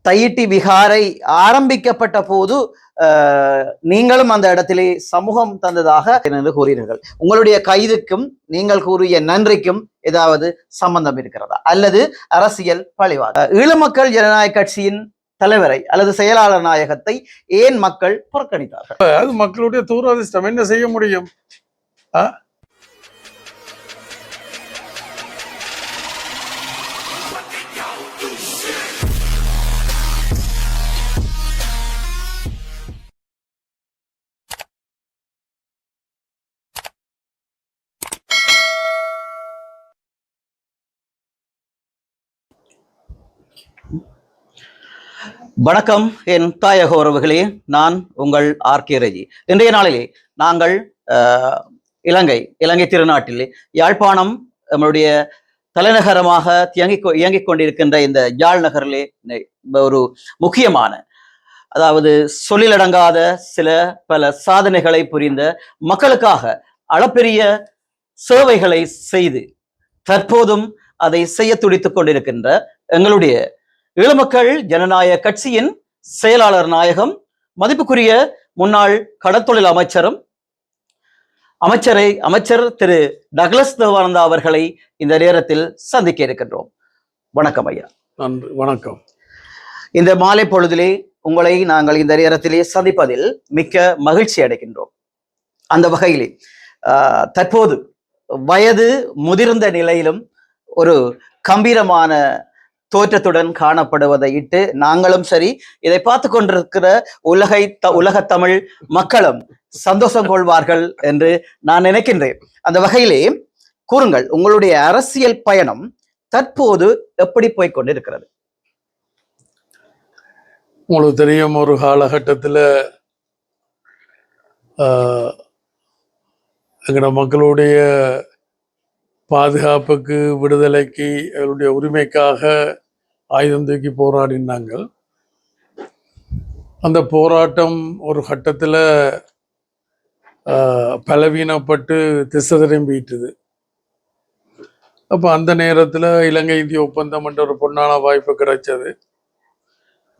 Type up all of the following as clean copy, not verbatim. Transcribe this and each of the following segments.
தையிட்டி விகாரை ஆரம்பிக்கப்பட்ட போது நீங்களும் அந்த இடத்திலே சமூகம் தந்ததாக என்று கூறினீர்கள். உங்களுடைய கைதுக்கும் நீங்கள் கூறிய நன்றிக்கும் ஏதாவது சம்பந்தம் இருக்கிறதா அல்லது அரசியல் பழிவாக? ஈழமக்கள் ஜனநாயக கட்சியின் தலைவரை அல்லது செயலாளர் நாயகத்தை ஏன் மக்கள் புறக்கணித்தார்கள்? அது மக்களுடைய தூரதிர்ஷ்டம். என்ன செய்ய முடியும்? வணக்கம் என் தாயக உறவுகளே, நான் உங்கள் ஆர்கே ரஜி. இன்றைய நாளிலே நாங்கள் இலங்கை திருநாட்டிலே யாழ்ப்பாணம் நம்மளுடைய தலைநகரமாக இயங்கிக் கொண்டிருக்கின்ற இந்த யாழ் நகரிலே ஒரு முக்கியமான, அதாவது சொல்லிலடங்காத பல சாதனைகளை புரிந்த, மக்களுக்காக அளப்பெரிய சேவைகளை செய்து தற்போதும் அதை செய்ய துடித்துக் கொண்டிருக்கின்ற எங்களுடைய ஈழமக்கள் ஜனநாயக கட்சியின் செயலாளர் நாயகம், மதிப்புக்குரிய முன்னாள் கடற்தொழில் அமைச்சர் திரு டக்ளஸ் தேவானந்தா அவர்களை இந்த நேரத்தில் சந்திக்க இருக்கின்றோம். வணக்கம் ஐயா. நன்றி. வணக்கம். இந்த மாலை பொழுதிலே உங்களை நாங்கள் இந்த நேரத்திலே சந்திப்பதில் மிக்க மகிழ்ச்சி அடைகின்றோம். அந்த வகையிலே தற்போது வயது முதிர்ந்த நிலையிலும் ஒரு கம்பீரமான தோற்றத்துடன் காணப்படுவதை இட்டு நாங்களும் சரி, இதை பார்த்து கொண்டிருக்கிற உலக தமிழ் மக்களும் சந்தோஷம் கொள்வார்கள் என்று நான் நினைக்கின்றேன். அந்த வகையிலே கூறுங்கள், உங்களுடைய அரசியல் பயணம் தற்போது எப்படி போய்கொண்டிருக்கிறது? உங்களுக்கு தெரியும், ஒரு காலகட்டத்தில் எங்களோட மக்களுடைய பாதுகாப்புக்கு, விடுதலைக்கு, அவருடைய உரிமைக்காக ஆயுதம் தூக்கி போராடினாங்க. அந்த போராட்டம் ஒரு கட்டத்தில் பலவீனப்பட்டு திசை திரும்பிட்டுது. அப்போ அந்த நேரத்தில் இலங்கை இந்திய ஒப்பந்தம் என்ற ஒரு பொன்னான வாய்ப்பு கிடைச்சது.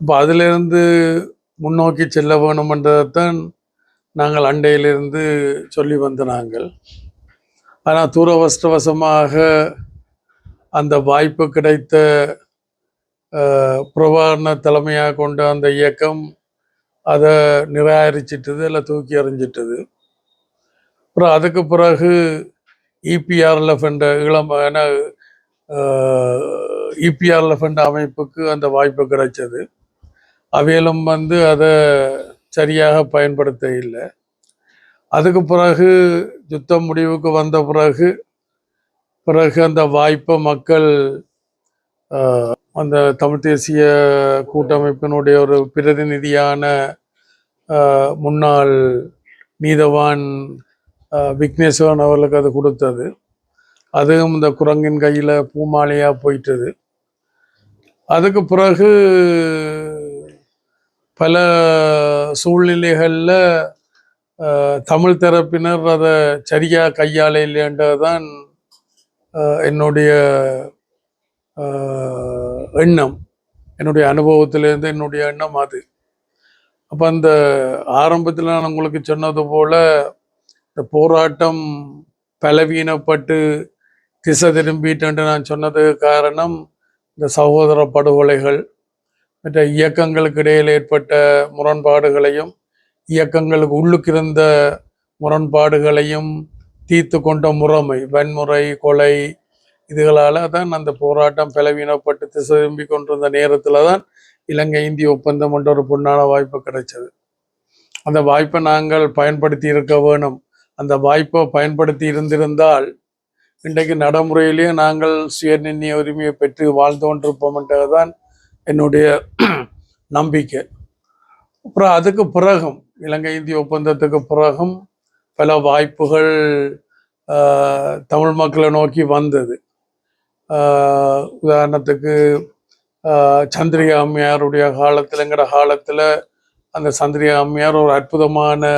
இப்போ அதிலிருந்து முன்னோக்கி செல்ல வேணுமென்றதைத்தான் நாங்கள் அண்டையிலிருந்து சொல்லி வந்த நாங்கள். ஆனால் துரவஷ்டவசமாக அந்த வாய்ப்பு கிடைத்த பிரபாகரனை தலைமையாக கொண்ட அந்த இயக்கம் அதை நிராகரிச்சிட்டது, இல்லை தூக்கி எறிஞ்சிட்டது. அப்புறம் அதுக்கு பிறகு இபிஆர்எல்எஃப் என்ற இபிஆர்எல்எஃப் என்ற அமைப்புக்கு அந்த வாய்ப்பு கிடைச்சது. அவையிலும் அதை சரியாக பயன்படுத்த இல்லை. அதுக்கு பிறகு யுத்தம் முடிவுக்கு வந்த பிறகு அந்த வாய்ப்பை மக்கள் அந்த தமிழ் தேசிய கூட்டமைப்பினுடைய ஒரு பிரதிநிதியான முன்னாள் நீதவான் விக்னேஸ்வரன் அவர்களுக்கு அது கொடுத்தது. அதுவும் இந்த குரங்கின் கையில் பூமாலையாக போயிட்டது. அதுக்கு பிறகு பல சூழ்நிலைகளில் தமிழ் தரப்பினர் அதை சரியாக கையாள இல்லைன்றதுதான் என்னுடைய எண்ணம், என்னுடைய அனுபவத்திலேருந்து என்னுடைய எண்ணம் அது. அப்போ அந்த ஆரம்பத்தில் நான் உங்களுக்கு சொன்னது போல் இந்த போராட்டம் பலவீனப்பட்டு திசை திரும்பிட்டு நான் சொன்னது காரணம் இந்த சகோதர படுகொலைகள், மற்ற இயக்கங்களுக்கு இடையில் ஏற்பட்ட முரண்பாடுகளையும், இயக்கங்களுக்கு உள்ளுக்கு இருந்த முரண்பாடுகளையும் தீர்த்து கொண்ட முறைமை, வன்முறை, கொலை, இதுகளால் தான் அந்த போராட்டம் பலவீனப்பட்டு திசை திரும்பி கொண்டிருந்த நேரத்தில் தான் இலங்கை இந்திய ஒப்பந்தம் என்ற ஒரு பொன்னான வாய்ப்பு கிடைச்சது. அந்த வாய்ப்பை நாங்கள் பயன்படுத்தி இருக்க வேணும். அந்த வாய்ப்பை பயன்படுத்தி இருந்திருந்தால் இன்றைக்கு நடைமுறையிலேயே நாங்கள் சுயநிர்ணய உரிமையை பெற்று வாழ்ந்து கொண்டிருப்போம்ன்றதுதான் என்னுடைய நம்பிக்கை. அப்புறம் அதுக்கு பிறகும் இலங்கை இந்திய ஒப்பந்தத்துக்கு பிறகும் பல வாய்ப்புகள் தமிழ் மக்களை நோக்கி வந்தது. உதாரணத்துக்கு சந்திரிகா அம்மையாருடைய காலத்தில்ங்கிற காலத்தில் அந்த சந்திரிகா அம்மையார் ஒரு அற்புதமான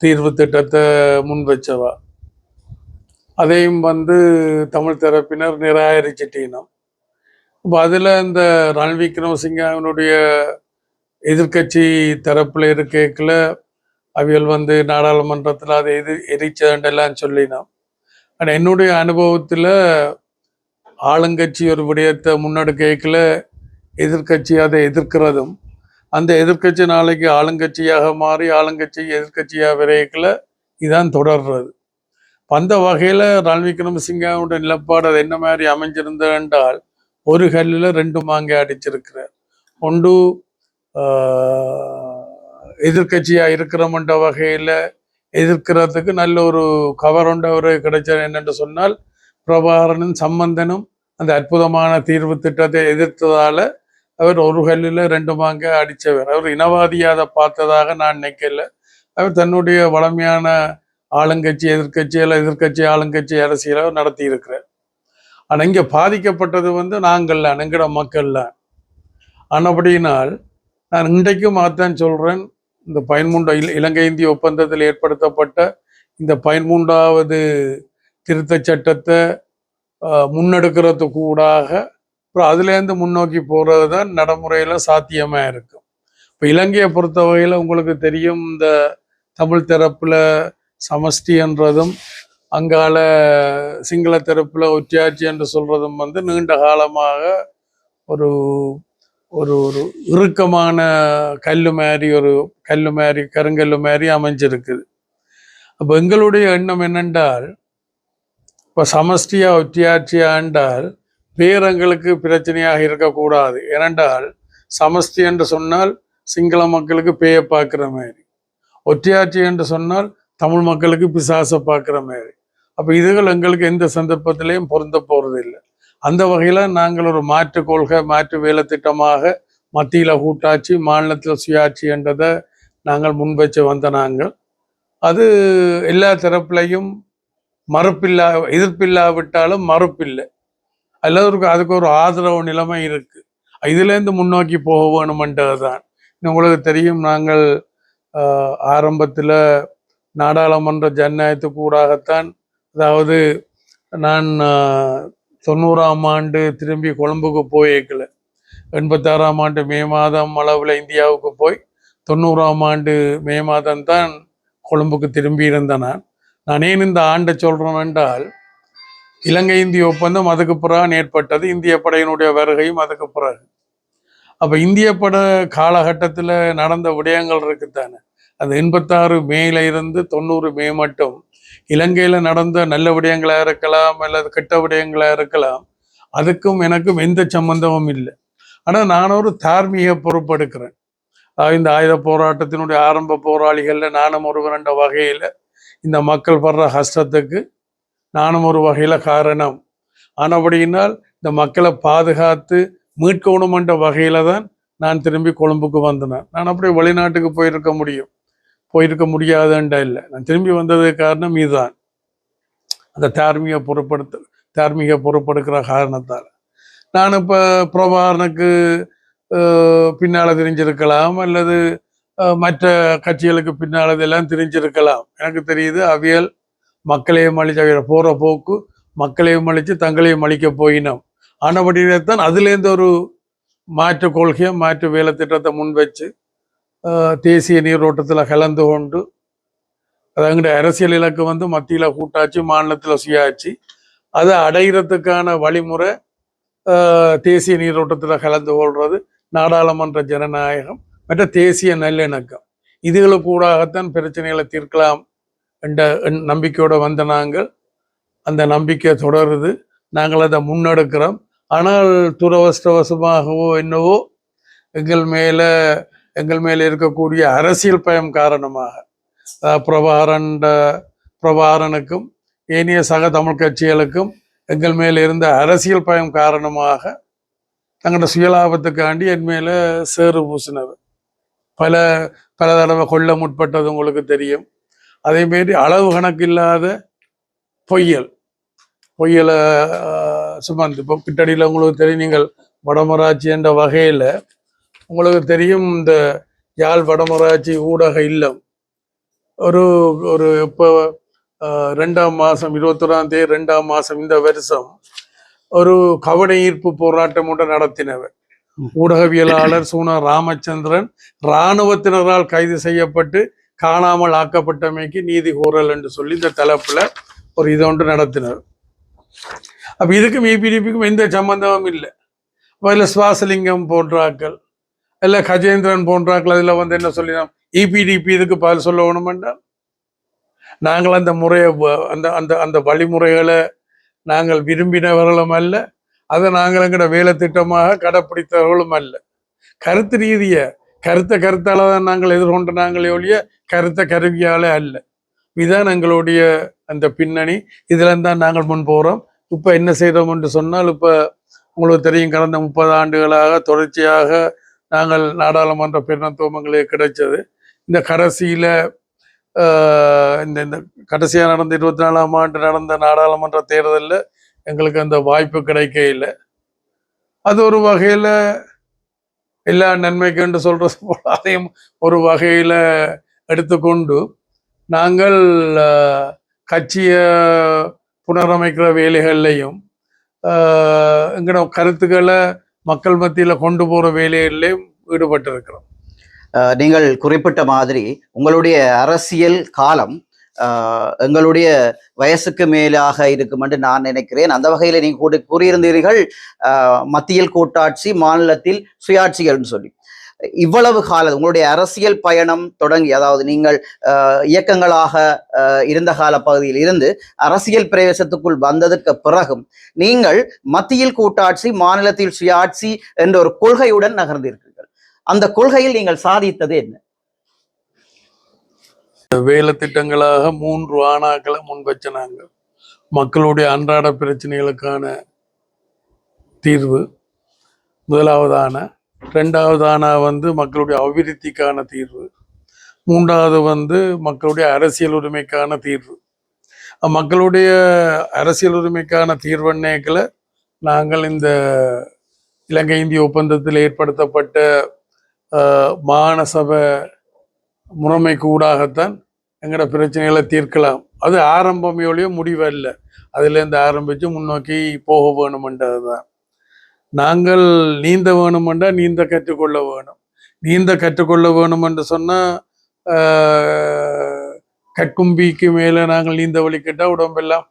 தீர்வு திட்டத்தை முன் வச்சவா. அதையும் தமிழ் தரப்பினர் நிராகரிச்சிட்டினோம். இப்போ அதில் இந்த ரணில் விக்ரமசிங்கனுடைய எதிர்க்கட்சி தரப்பில் இருக்கல அவியல் வந்து நாடாளுமன்றத்தில் அதை எரிச்சதெல்லாம் சொல்லினோம். ஆனால் என்னுடைய அனுபவத்தில் ஆளுங்கட்சி ஒரு விடயத்தை முன்னெடுக்கல எதிர்க்கட்சி அதை எதிர்க்கிறதும், அந்த எதிர்க்கட்சி நாளைக்கு ஆளுங்கட்சியாக மாறி ஆளுங்கட்சி எதிர்க்கட்சியாக விரைக்கல இதான் தொடர்றது. அந்த வகையில் ரணில் விக்ரமசிங்கோட நிலப்பாடு அது என்ன மாதிரி அமைஞ்சிருந்தது என்றால், ஒரு கல்லில் 2 மாங்காய் அடிச்சிருக்கிறார். ஒன்று எதிர்கட்சியாக இருக்கிறோம்ன்ற வகையில் எதிர்க்கிறதுக்கு நல்ல ஒரு கவர் ஒன்று கிடைச்சது என்னென்று சொன்னால், பிரபாகரனும் சம்பந்தனும் அந்த அற்புதமான தீர்வு திட்டத்தை எதிர்த்ததால அவர் ஒரு கல்லில் 2 மாங்காய் அடித்தவர். அவர் இனவாதியாக அதை பார்த்ததாக நான் நினைக்கல. அவர் தன்னுடைய வளமையான ஆளுங்கட்சி எதிர்கட்சி ஆளுங்கட்சி அரசியலை நடத்தி இருக்கிறார். ஆனால் இங்கே பாதிக்கப்பட்டது வந்து நாங்கள்லாம், எங்கட மக்கள்லாம். ஆனபடியினால் நான் இன்றைக்கும் மாத்தான் சொல்கிறேன், இந்த 13 இலங்கை இந்திய ஒப்பந்தத்தில் ஏற்படுத்தப்பட்ட இந்த 13வது திருத்த சட்டத்தை முன்னெடுக்கிறது கூடாக அப்புறம் அதுலேருந்து முன்னோக்கி போகிறது தான் நடைமுறையில் சாத்தியமாக இருக்கும். இப்போ இலங்கையை பொறுத்த வகையில் உங்களுக்கு தெரியும், இந்த தமிழ் தரப்பில் சமஷ்டி என்றதும் அங்கால சிங்கள தரப்பில் ஒற்றையாட்சி என்று சொல்றதும் வந்து நீண்ட காலமாக ஒரு ஒரு ஒரு இறுக்கமான கல்லு மாதிரி கருங்கல்லு மாதிரி அமைஞ்சிருக்குது. அப்போ எங்களுடைய எண்ணம் என்னென்றால், இப்போ சமஷ்டியா ஒற்றையாட்சியா என்றால் பேரங்களுக்கு பிரச்சனையாக இருக்கக்கூடாது. ஏனென்றால் சமஷ்டி என்று சொன்னால் சிங்கள மக்களுக்கு பேயை பார்க்குற மாதிரி, ஒற்றையாட்சி என்று சொன்னால் தமிழ் மக்களுக்கு பிசாசை பார்க்குற மாதிரி. அப்போ இதுகள் எங்களுக்கு எந்த சந்தர்ப்பத்திலையும் பொருந்த போகிறது இல்லை. அந்த வகையில் நாங்கள் ஒரு மாற்று கொள்கை, மாற்று வேலை திட்டமாக மத்தியில் கூட்டாட்சி, மாநிலத்தில் சுயாட்சி என்றதை நாங்கள் முன்வச்சு வந்த நாங்கள். அது எல்லா தரப்புலையும் எதிர்ப்பில்லாவிட்டாலும் மறுப்பில்லை, அல்லது அதுக்கு ஒரு ஆதரவு நிலைமை இருக்குது. இதுலேருந்து முன்னோக்கி போக வேணுமென்றது தான். உங்களுக்கு தெரியும், நாங்கள் ஆரம்பத்தில் நாடாளுமன்ற ஜனநாயகத்துக்கு ஊடாகத்தான், அதாவது நான் 90ஆம் ஆண்டு திரும்பி கொழும்புக்கு போயிருக்கல. 86ஆம் ஆண்டு மே மாதம் அளவில் இந்தியாவுக்கு போய் 90ஆம் ஆண்டு மே மாதம் தான் கொழும்புக்கு திரும்பி இருந்தேன். நான் ஏன் இந்த ஆண்டை சொல்கிறேன் என்றால், இலங்கை இந்திய ஒப்பந்தம் அதுக்கு பிறகு ஏற்பட்டது, இந்திய படையினுடைய வருகையும் அதுக்கு பிறகு. அப்போ இந்திய பட காலகட்டத்தில் நடந்த விடயங்கள் இருக்குத்தானே, அது 86 மேல இருந்து 90 மே மட்டும் இலங்கையில் நடந்த நல்ல விடயங்களாக இருக்கலாம் அல்லது கெட்ட விடயங்களாக இருக்கலாம், அதுக்கும் எனக்கும் எந்த சம்பந்தமும் இல்லை. ஆனால் நான் ஒரு தார்மீக பொறுப்பெடுக்கிறேன். இந்த ஆயுத போராட்டத்தினுடைய ஆரம்ப போராளிகளில் நானும் ஒருவர் என்ற வகையில் இந்த மக்கள் படுற கஷ்டத்துக்கு நானும் ஒரு வகையில் காரணம். ஆனபடியினால் இந்த மக்களை பாதுகாத்து மீட்கணும் என்ற வகையில் தான் நான் திரும்பி கொழும்புக்கு வந்தேன். நான் அப்படியே வெளிநாட்டுக்கு போயிருக்க முடியாதுன்ற இல்லை, நான் திரும்பி வந்ததுக்கு காரணம் இதுதான், அந்த தார்மீக பொறுப்பெடுக்கிற காரணத்தால். நான் இப்போ பிரபாகரனுக்கு பின்னால் தெரிஞ்சிருக்கலாம், அல்லது மற்ற கட்சிகளுக்கு பின்னால் இதெல்லாம் தெரிஞ்சிருக்கலாம். எனக்கு தெரியுது, அவியல் மக்களையும் அழிச்சு, அவியல் போகிற போக்கு மக்களையும் அழித்து தங்களையும் அழிக்க போயினோம். ஆனபடியில்தான் அதுலேருந்து ஒரு மாற்று கொள்கையை, மாற்று வேலை திட்டத்தை முன் வச்சு தேசிய நீரோட்டத்தில் கலந்து கொண்டு, அதாவது அரசியல் இலக்கு வந்து மத்தியில் கூட்டாட்சி, மாநிலத்தில் சுயாட்சி, அதை அடைகிறதுக்கான வழிமுறை தேசிய நீரோட்டத்தில் கலந்து கொள்வது, நாடாளுமன்ற ஜனநாயகம், மற்ற தேசிய நல்லிணக்கம், இதுகளுக்கூடாகத்தான் பிரச்சனைகளை தீர்க்கலாம் என்ற நம்பிக்கையோடு வந்த நாங்கள். அந்த நம்பிக்கை தொடருது, நாங்கள் அதை முன்னெடுக்கிறோம். ஆனால் துரவஷ்டவசமாகவோ என்னவோ எங்கள் மேலே இருக்கக்கூடிய அரசியல் பயம் காரணமாக பிரபாகரனுக்கும் ஏனைய சக தமிழ் கட்சிகளுக்கும் எங்கள் மேலே இருந்த அரசியல் பயம் காரணமாக தங்களோட சுயலாபத்துக்காண்டி என் மேலே சேறு பூசினது, பல தடவை கொள்ள முற்பட்டது உங்களுக்கு தெரியும். அதேமாரி அளவு கணக்கு இல்லாத பொய்யலை சுமந்து, இப்போ கிட்டடியில் உங்களுக்கு தெரியும், நீங்கள் வடமராட்சி என்ற வகையில் உங்களுக்கு தெரியும், இந்த யாழ் வடமராட்சி ஊடக இல்லம் இப்போ 2ஆம் மாதம் 21ஆம் தேதி 2ஆம் மாதம் இந்த வருஷம் ஒரு கவன ஈர்ப்பு போராட்டம் ஒன்று நடத்தினவர். ஊடகவியலாளர் சூனா ராமச்சந்திரன் இராணுவத்தினரால் கைது செய்யப்பட்டு காணாமல் ஆக்கப்பட்டமைக்கு நீதி கோரல் என்று சொல்லி இந்த தலைப்புல ஒரு இதொன்று நடத்தினர். அப்ப இதுக்கும் இபிடிபிக்கும் எந்த சம்பந்தமும் இல்லை. அதில் சுவாசலிங்கம் போன்றாக்கள் இல்லை கஜேந்திரன் போன்றாக்கள் அதில் வந்து என்ன சொல்லினோம், இபிடிபி இதுக்கு பதில் சொல்ல வேணுமென்றால் நாங்கள் அந்த முறையை அந்த அந்த அந்த வழிமுறைகளை நாங்கள் விரும்பினவர்களும் அல்ல, அதை நாங்கள் எங்கட வேலை திட்டமாக கடைப்பிடித்தவர்களும் அல்ல. கருத்து ரீதிய கருத்தால தான் நாங்கள் எதிர்கொண்ட நாங்களே ஒழிய கருத்த கருவியாலே அல்ல. இதுதான் எங்களுடைய அந்த பின்னணி. இதுல தான் நாங்கள் முன் போறோம். இப்ப என்ன செய்தோம் என்று சொன்னால், இப்ப உங்களுக்கு தெரியும், கடந்த 30 ஆண்டுகளாக தொடர்ச்சியாக நாங்கள் நாடாளுமன்ற பிரதிநிதித்துவங்களே கிடைச்சது. இந்த கடைசியில இந்த கடைசியா நடந்த 24ஆம் ஆண்டு நடந்த நாடாளுமன்ற தேர்தலில் எங்களுக்கு அந்த வாய்ப்பு கிடைக்க இல்லை. அது ஒரு வகையில எல்லா நன்மைக்கு என்று சொல்றது போல அதையும் ஒரு வகையில எடுத்துக்கொண்டு நாங்கள் கட்சியை புனரமைக்கிற வேலைகள்லையும் எங்களோட கருத்துக்களை மக்கள் மத்தியில கொண்டு போற வேலைகள்லையும் ஈடுபட்டு இருக்கிறோம். நீங்கள் குறிப்பிட்ட மாதிரி உங்களுடைய அரசியல் காலம் எங்களுடைய வயசுக்கு மேலாக இருக்கும் என்று நான் நினைக்கிறேன். அந்த வகையில் நீங்கள் கூறியிருந்தீர்கள் மத்தியில் கூட்டாட்சி, மாநிலத்தில் சுயாட்சிகள்னு சொல்லி. இவ்வளவு காலம் உங்களுடைய அரசியல் பயணம் தொடங்கி, அதாவது நீங்கள் இயக்கங்களாக இருந்த கால பகுதியில் இருந்து அரசியல் பிரவேசத்துக்குள் வந்ததுக்கு பிறகும் நீங்கள் மத்தியில் கூட்டாட்சி, மாநிலத்தில் சுயாட்சி என்ற ஒரு கொள்கையுடன் நகர்ந்தீர்கள். அந்த கொள்கையில் நீங்கள் சாதித்தது என்ன? வேலை திட்டங்களாக 3 ஆணாக்களை முன்வச்ச நாங்கள் மக்களுடைய அன்றாட பிரச்சனைகளுக்கான தீர்வு முதலாவது ஆணை, 2வது ஆணா வந்து மக்களுடைய அபிவிருத்திக்கான தீர்வு, 3வது வந்து மக்களுடைய அரசியல் உரிமைக்கான தீர்வு. மக்களுடைய அரசியல் உரிமைக்கான தீர்வெண்ணைகளை நாங்கள் இந்த இலங்கை இந்திய ஒப்பந்தத்தில் ஏற்படுத்தப்பட்ட மாகாண சபை முறைமைக்கு ஊடாகத்தான் எங்களோட பிரச்சனைகளை தீர்க்கலாம். அது ஆரம்பமையோடைய முடிவல்ல, அதுலேருந்து ஆரம்பித்து முன்னோக்கி போக வேணுமென்றது தான். நாங்கள் நீந்த வேணுமென்றா நீந்த கற்றுக்கொள்ள வேணும். நீந்த கற்றுக்கொள்ள வேணும் என்று சொன்னால் கற்கும்பிக்கு மேலே நாங்கள் நீந்த வலிக்கிட்டால் உடம்பெல்லாம்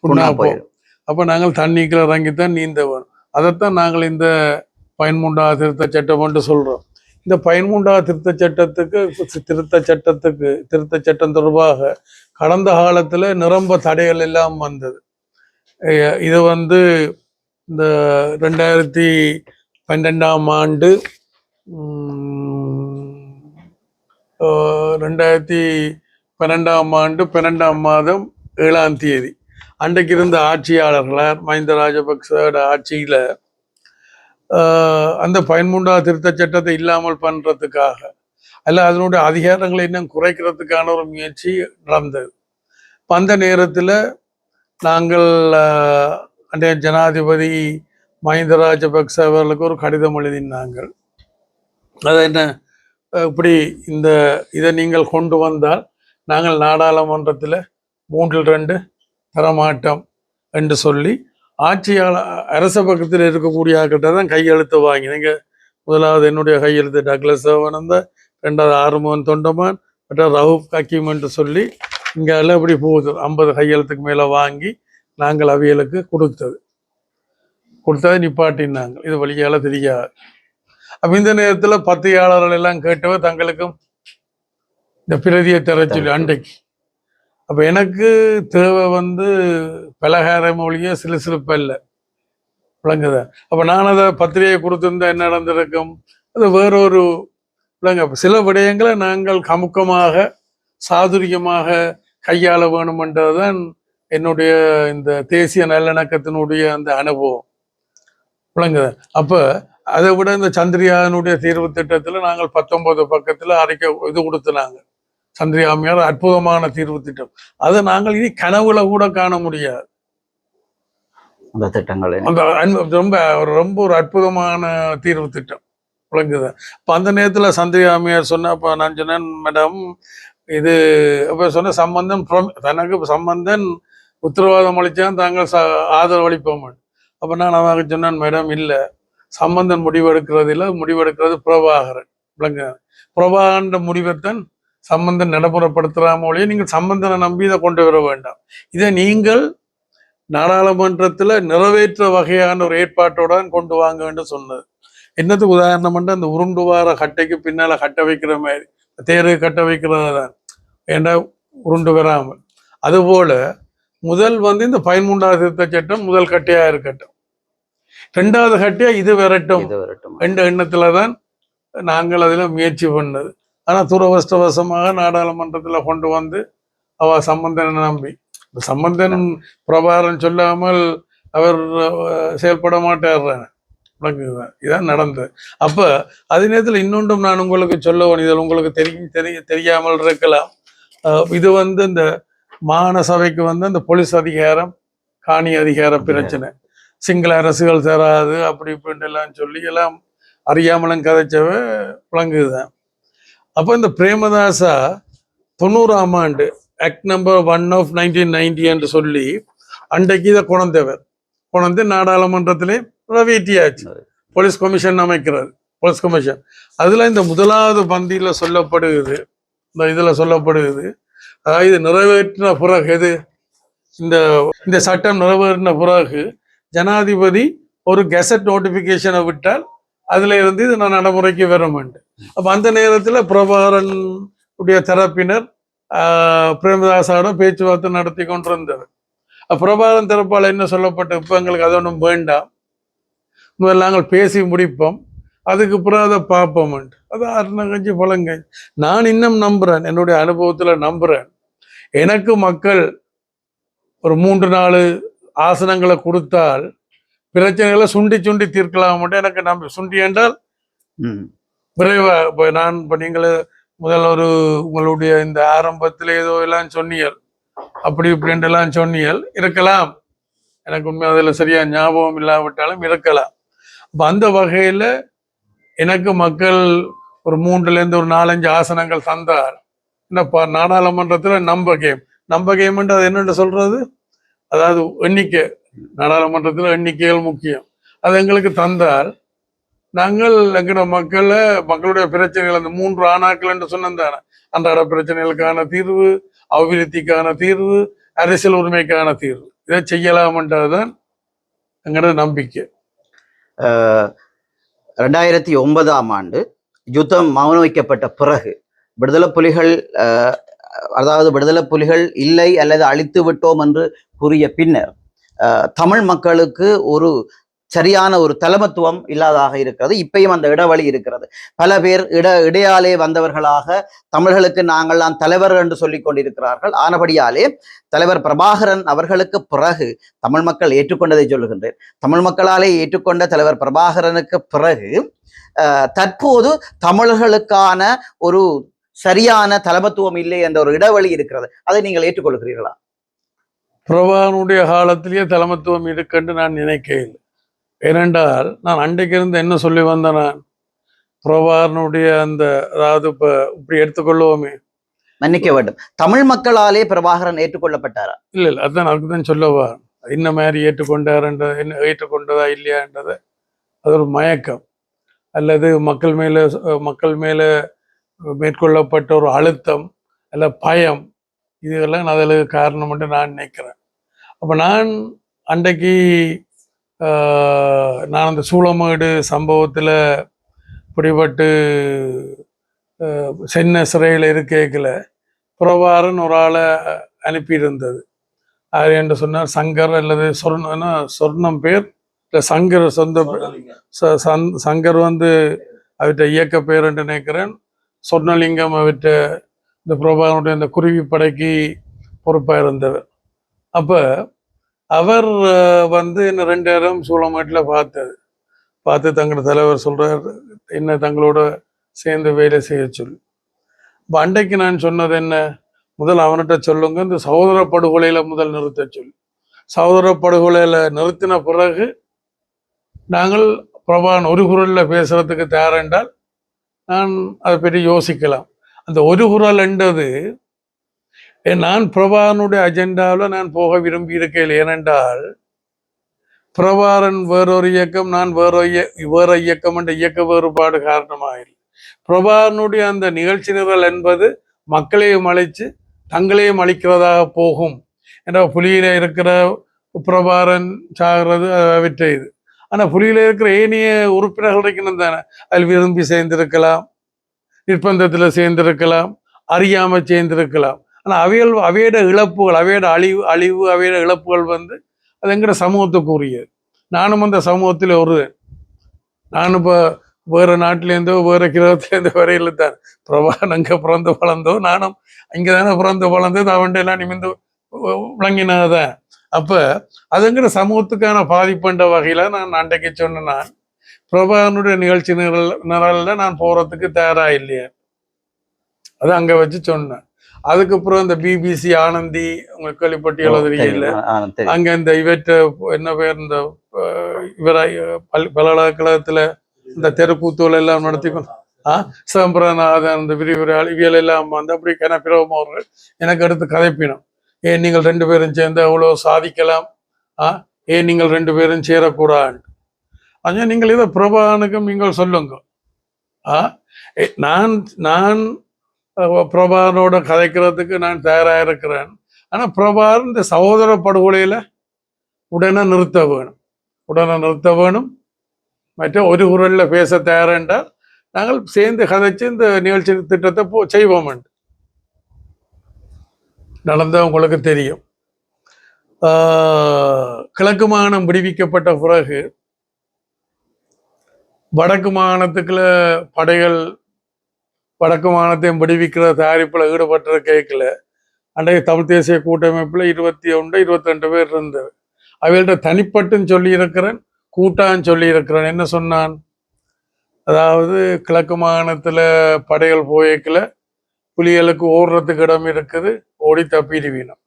புண்ணா போகும். அப்போ நாங்கள் தண்ணிக்குள்ள இறங்கித்தான் நீந்த வேணும். அதைத்தான் நாங்கள் இந்த 13ஆம் திருத்த சட்டம் என்று சொல்கிறோம். இந்த 13ஆம் திருத்த சட்டம் தொடர்பாக கடந்த காலத்தில் நிரம்ப தடைகள் எல்லாம் வந்தது. இது வந்து இந்த 2012ஆம் ஆண்டு 2012ஆம் ஆண்டு 12ஆம் மாதம் 7ஆம் தேதி அன்றைக்கு இருந்த ஆட்சியாளர்களார் மஹிந்த ராஜபக்சோட ஆட்சியில அந்த 13ஆம் திருத்த சட்டத்தை இல்லாமல் பண்றதுக்காக அல்ல, அதனுடைய அதிகாரங்களை இன்னும் குறைக்கிறதுக்கான ஒரு முயற்சி நடந்தது. அந்த நேரத்தில் நாங்கள் அன்றைய ஜனாதிபதி மஹிந்த ராஜபக்ச அவர்களுக்கு ஒரு கடிதம் எழுதினாங்கள். அது என்ன, இப்படி இதை நீங்கள் கொண்டு வந்தால் நாங்கள் நாடாளுமன்றத்தில் 3/2 தரமாட்டோம் என்று சொல்லி ஆட்சியாளர் அரச பக்கத்தில் இருக்கக்கூடிய ஆட்கிட்ட தான் கையெழுத்து வாங்கி, நீங்கள் முதலாவது என்னுடைய கையெழுத்து டக்ளஸ் சேவானந்த, 2வது ஆறுமுகன் தொண்டமான், 3வது ரவுப் ஹக்கீம் என்று சொல்லி இங்கே எல்லாம் இப்படி போகுது 50 கையெழுத்துக்கு மேலே வாங்கி நாங்கள் அவியலுக்கு கொடுத்ததை நிப்பாட்டினாங்க. இது வழியால் தெரியாது. அப்போ இந்த நேரத்தில் பத்திரிகையாளர்கள் எல்லாம் கேட்டவர் தங்களுக்கும் இந்த பிரதியை தர சொல்லி அன்றைக்கு. அப்போ எனக்கு தேவை வந்து பலகார மொழியே சிலுசிலுப்ப இல்லை, விளங்குதா? அப்போ நான் அதை பத்திரிகை கொடுத்திருந்தா என்ன நடந்திருக்கும், அது வேறொரு விளங்க. சில விடயங்களை நாங்கள் கமுக்கமாக சாதுரியமாக கையாள வேணுமென்றது தான் என்னுடைய இந்த தேசிய நல்லிணக்கத்தினுடைய அந்த அனுபவம், விளங்குதா? அப்போ அதை விட இந்த சந்திரியானுடைய தீர்வு திட்டத்தில் நாங்கள் 19 பக்கத்தில் அறிக்கை இது கொடுத்துனாங்க. சந்திரியாமையார் அற்புதமான தீர்வு திட்டம், அதை நாங்கள் இனி கனவுல கூட காண முடியாது. அந்த திட்டங்கள் ரொம்ப ரொம்ப ஒரு அற்புதமான தீர்வு திட்டம், விளங்குது. இப்போ அந்த நேரத்தில் சந்திரியாமையார் சொன்ன, அப்போ நான் சொன்னேன், மேடம் இது அப்போ சொன்ன சம்பந்தன் தனக்கு சம்பந்தன் உத்தரவாதம் அளித்தான் தாங்கள் ஆதரவு அளிப்போம். அப்ப நான் அவங்க சொன்னேன், மேடம் இல்ல, சம்பந்தன் முடிவெடுக்கிறது இல்லை, முடிவெடுக்கிறது பிரபாகரன். விளங்க, பிரபாகரன் முடிவைத்தான் சம்பந்தன் நடைமுறைப்படுத்துறாமோலே நீங்கள் சம்பந்தனை நம்பி இதை கொண்டு வர வேண்டாம். இதை நீங்கள் நாடாளுமன்றத்துல நிறைவேற்ற வகையான ஒரு ஏற்பாட்டோட கொண்டு வாங்க என்று சொன்னது. என்னத்துக்கு உதாரணம் பண்ண, அந்த உருண்டு வார கட்டைக்கு பின்னால கட்ட வைக்கிற மாதிரி, தேரு கட்ட வைக்கிறது தான், ஏண்டா உருண்டு வராமல். அதுபோல முதல் இந்த 13வது திருத்த சட்டம் முதல் கட்டையா இருக்கட்டும், 2வது கட்டையா இது வரட்டும் என்ற எண்ணத்துலதான் நாங்கள் அதுல முயற்சி பண்ணது. ஆனா துரவஷ்டவசமாக நாடாளுமன்றத்துல கொண்டு வந்து அவ சம்பந்தனை நம்பி, சம்பந்தன் பிரபாகரன் சொல்லாமல் அவர் செயல்பட மாட்டார். இதான் நடந்தது. அப்ப அதே நேரத்தில் இன்னொன்றும் நான் உங்களுக்கு சொல்ல வேணும், இதில் உங்களுக்கு தெரியாமல் இருக்கலாம். இது இந்த மாகாண சபைக்கு அந்த போலீஸ் அதிகாரம் காணி அதிகார பிரச்சனை, சிங்கள அரசுகள் தராது அப்படி இப்படின்னு எல்லாம் சொல்லி எல்லாம் அறியாமலும் கதைச்சவ விளங்குதுதான். அப்போ இந்த பிரேமதாசா 90ஆம் ஆண்டு ஆக்ட் நம்பர் 1 of 1990 என்று சொல்லி அன்றைக்கு இதை கொண்டு நாடாளுமன்றத்திலே நிறைவேற்றியாச்சு. போலீஸ் கமிஷன் அமைக்கிறது, போலீஸ் கமிஷன். அதுல இந்த முதலாவது பந்தியில சொல்லப்படுகிறது, இந்த இதுல சொல்லப்படுகிறது, அதாவது இது நிறைவேற்றின பிறகு, எது இந்த சட்டம் நிறைவேறின பிறகு ஜனாதிபதி ஒரு கெசட் நோட்டிபிகேஷனை விட்டால் அதுல இருந்து இது நான் நடைமுறைக்கு வரும். அப்ப அந்த நேரத்துல பிரபாகரன் உடைய தரப்பினர் பிரேமதாசாவோட பேச்சுவார்த்தை நடத்தி கொண்டிருந்தவர். பிரபாகரன் தரப்பால் என்ன சொல்லப்பட்ட, இப்ப எங்களுக்கு அது ஒன்றும் வேண்டாம், முதல்ல நாங்கள் பேசி முடிப்போம், அதுக்கு பிறகு அதை பார்ப்போம். அது அருணகஞ்சி பழங்கஞ்சி. நான் இன்னும் நம்புறேன், என்னுடைய அனுபவத்துல நம்புறேன், எனக்கு மக்கள் ஒரு 3-4 ஆசனங்களை கொடுத்தால் பிரச்சனைகளை சுண்டி தீர்க்கலாம். எனக்கு நம்பி சுண்டி என்றால் விரைவா. இப்போ நான் இப்போ நீங்களே முதல்ல உங்களுடைய இந்த ஆரம்பத்தில் ஏதோ எல்லாம் சொன்னியல், அப்படி இப்படின்ட்டு எல்லாம் சொன்னியல் இருக்கலாம், எனக்கு உண்மை அதில் சரியா ஞாபகம் இல்லாவிட்டாலும் இருக்கலாம். அப்போ அந்த வகையில் எனக்கு மக்கள் ஒரு 3லேருந்து ஒரு 4-5 ஆசனங்கள் தந்தால் என்னப்பா நாடாளுமன்றத்தில் நம்பகேம்ன்ட்டு அது என்னென்னு சொல்றது, அதாவது எண்ணிக்கை, நாடாளுமன்றத்தில் எண்ணிக்கைகள் முக்கியம். அது எங்களுக்கு தந்தால் நாங்கள் எங்கட மக்களுடைய பிரச்சனைகள், அந்த 3 ஆணாக்கள் என்று சொன்னதானே, அன்றாட பிரச்சனைகளுக்கான தீர்வு, அபிவிருத்திக்கான தீர்வு, அரசியல் உரிமைக்கான தீர்வு, இதை செய்யலாம்ன்றதுதான் எங்களோட நம்பிக்கை. 2009ஆம் ஆண்டு யுத்தம் மௌனம் வைக்கப்பட்ட பிறகு விடுதலை புலிகள் இல்லை அல்லது அழித்து விட்டோம் என்று கூறிய பின்னர் தமிழ் மக்களுக்கு ஒரு சரியான ஒரு தலைமத்துவம் இல்லாதாக இருக்கிறது. இப்பயும் அந்த இடைவெளி இருக்கிறது. பல பேர் இடையாலே வந்தவர்களாக தமிழர்களுக்கு நாங்கள் தலைவர் என்று சொல்லிக் கொண்டிருக்கிறார்கள். ஆனபடியாலே தலைவர் பிரபாகரன் அவர்களுக்கு பிறகு தமிழ் மக்கள் ஏற்றுக்கொண்டதை சொல்லுகின்றேன். தமிழ் மக்களாலே ஏற்றுக்கொண்ட தலைவர் பிரபாகரனுக்கு பிறகு தற்போது தமிழர்களுக்கான ஒரு சரியான தலைமத்துவம் இல்லை என்ற ஒரு இடைவெளி இருக்கிறது. அதை நீங்கள் ஏற்றுக்கொள்கிறீர்களா? பிரபாகரனுடைய காலத்திலேயே தலைமத்துவம் இருக்குன்னு நான் நினைக்கவில்லை. ஏனென்றால் நான் அன்றைக்கு இருந்து என்ன சொல்லி வந்தேன், நான் பிரபாகரனுடைய அதாவது இப்ப இப்படி எடுத்துக்கொள்வோமே, மன்னிக்க வேண்டும், தமிழ் மக்களாலே பிரபாகரன் ஏற்றுக்கொள்ளப்பட்டாரா? இல்ல அதுதான் அதுக்குதான் சொல்லவா, என்ன மாதிரி என்ன ஏற்றுக்கொண்டதா இல்லையான்றத, அது ஒரு மயக்கம் அல்லது மக்கள் மேல மேற்கொள்ளப்பட்ட ஒரு அழுத்தம் அல்ல பயம், இதெல்லாம் அதில் காரணம் என்று நான் நினைக்கிறேன். அப்போ நான் அன்றைக்கு நான் அந்த சூளமேடு சம்பவத்தில் பிடிபட்டு சென்னை சிறையில் இருக்கையில் பிரபாகரன் ஒரு ஆளை அனுப்பியிருந்தது. அது என்று சொன்னார் சங்கர் அல்லது சொர்ணம் பேர் இல்லை சங்கர் சங்கர் அவற்றை இயக்க பேர் என்று நினைக்கிறேன். சொர்ணலிங்கம் அவற்ற இந்த பிரபாகரனுடைய இந்த குருவி படைக்கு பொறுப்பாக இருந்தவர். அப்போ அவர் என்ன 2 நேரம் சூளமேட்டில் பார்த்து தங்களோட தலைவர் சொல்றார், என்ன தங்களோட சேர்ந்து வேலை செய்ய சொல்லி. இப்போ அன்றைக்கு நான் சொன்னது என்ன, முதல் அவன்கிட்ட சொல்லுங்க, இந்த சகோதர படுகொலையில முதல் நிறுத்த சொல்லி. சகோதர படுகொலையில நிறுத்தின பிறகு நாங்கள் பிரபாகரன் ஒரு குரல்ல பேசுறதுக்கு தயாரென்றால் நான் அதை பற்றி யோசிக்கலாம். அந்த ஒரு குரல் என்றது நான் பிரபாகரனுடைய அஜெண்டாவில் நான் போக விரும்பி இருக்கேன். ஏனென்றால் பிரபாரன் வேறொரு இயக்கம், நான் வேற இயக்கம் என்ற இயக்க வேறுபாடு காரணமாக இல்லை. பிரபாரனுடைய அந்த நிகழ்ச்சி நிரல் என்பது மக்களையும் அழைச்சு தங்களையும் அளிக்கிறதாக போகும் என்ற புலியில இருக்கிற பிரபாரன் சாகிறது அவற்றை இது. ஆனால் புலியில இருக்கிற ஏனைய உறுப்பினர்கள் இருக்கணும் தானே, அதில் விரும்பி சேர்ந்திருக்கலாம், நிர்பந்தத்தில் சேர்ந்திருக்கலாம், அறியாமல் சேர்ந்திருக்கலாம். ஆனால் அவையோட இழப்புகள், அவையோட அழிவு அவையோட இழப்புகள் அது எங்கிற சமூகத்துக்குரியது. நானும் அந்த சமூகத்தில் நானும் இப்போ வேறு நாட்டிலேருந்தோ வேறு கிரகத்திலேருந்தோ வரையில் தான் பிரபாகரன் அங்கே பிறந்து வளர்ந்தோ, நானும் இங்கே தானே பிறந்து வளர்ந்து அவன்டெல்லாம் நிமிந்து விளங்கினதான். அப்போ அதுங்கிற சமூகத்துக்கான பாதிப்புன்ற வகையில் நான் அன்றைக்கு சொன்னேன், நான் பிரபாகரனுடைய நிகழ்ச்சி நிரலில் நான் போகிறதுக்கு தயாராக இல்லையா, அது அங்கே வச்சு சொன்னேன். அதுக்கப்புறம் இந்த பிபிசி ஆனந்தி உங்க கேள்விப்பட்டியலோ தெரியல, அங்க இந்த இவற்ற என்ன பேர் இந்த பல்கலைக்கழகத்துல இந்த தெருக்கூத்துகள் எல்லாம் நடத்திக்கணும், சிதம்பரநாதன் இந்த விரிவுரை இவியல் எல்லாம் அப்படி கனப்பிரவம் அவர்கள் எனக்கு அடுத்து கதைப்பினோம். ஏன் நீங்கள் 2 பேரும் சேர்ந்து அவ்வளோ சாதிக்கலாம், ஏன் நீங்கள் 2 பேரும் சேரக்கூடாது. அதனால நீங்கள் இதை பிரபாகரனுக்கும் நீங்கள் சொல்லுங்க. நான் பிரபாகரனோட கதைக்கிறதுக்கு நான் தயாராக இருக்கிறேன். ஆனால் பிரபாகரன் இந்த சகோதர படுகொலையில உடனே நிறுத்த வேணும். மற்ற ஒரு குரலில் பேச தயாரென்றால் நாங்கள் சேர்ந்து கதைச்சு இந்த நிகழ்ச்சி திட்டத்தை செய்வோம். நடந்த உங்களுக்கு தெரியும், கிழக்கு மாகாணம் விடுவிக்கப்பட்ட பிறகு வடக்கு மாகாணத்துக்குள்ள படைகள் வடக்கு மாகாணத்தையும் விடுவிக்கிற தயாரிப்பில் ஈடுபட்ட கேட்கல. அன்றைய தமிழ் தேசிய கூட்டமைப்பில் 21, 22 பேர் இருந்தது. அவைகள்ட்ட தனிப்பட்டுன்னு சொல்லியிருக்கிறேன், கூட்டான்னு சொல்லியிருக்கிறேன். என்ன சொன்னான், அதாவது கிழக்கு மாகாணத்தில் படைகள் போய்க்கல, புலிகளுக்கு ஓடுறதுக்கு இடம் இருக்குது, ஓடி தப்பிடுவீனும்.